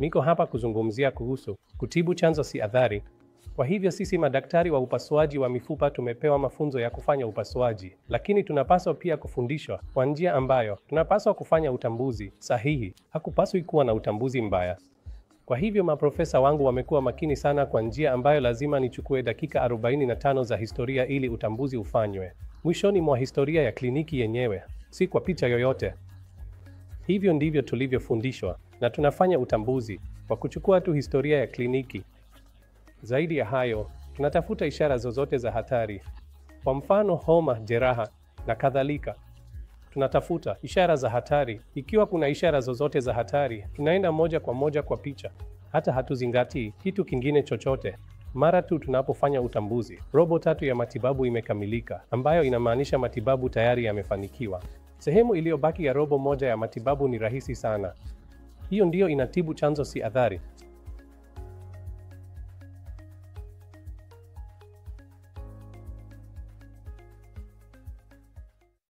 Niko hapa kuzungumzia kuhusu kutibu chanzo si athari. Kwa hivyo sisi madaktari wa upasuaji wa mifupa tumepewa mafunzo ya kufanya upasuaji, lakini tunapaswa pia kufundishwa kwa njia ambayo tunapaswa kufanya utambuzi sahihi. Hakupaswi kuwa na utambuzi mbaya. Kwa hivyo maprofesa wangu wamekuwa makini sana kwa njia ambayo lazima nichukue dakika 45 za historia ili utambuzi ufanywe mwishoni mwa historia ya kliniki yenyewe, si kwa picha yoyote. Hivyo ndivyo tulivyofundishwa, na tunafanya utambuzi kwa kuchukua tu historia ya kliniki. Zaidi ya hayo, tunatafuta ishara zozote za hatari, kwa mfano homa, jeraha na kadhalika. Tunatafuta ishara za hatari. Ikiwa kuna ishara zozote za hatari, tunaenda moja kwa moja kwa picha, hata hatuzingatii kitu kingine chochote. Mara tu tunapofanya utambuzi, robo 3 ya matibabu imekamilika, ambayo inamaanisha matibabu tayari yamefanikiwa. Sehemu iliyobaki ya robo 1 ya matibabu ni rahisi sana. Hiyo ndiyo inatibu chanzo si athari.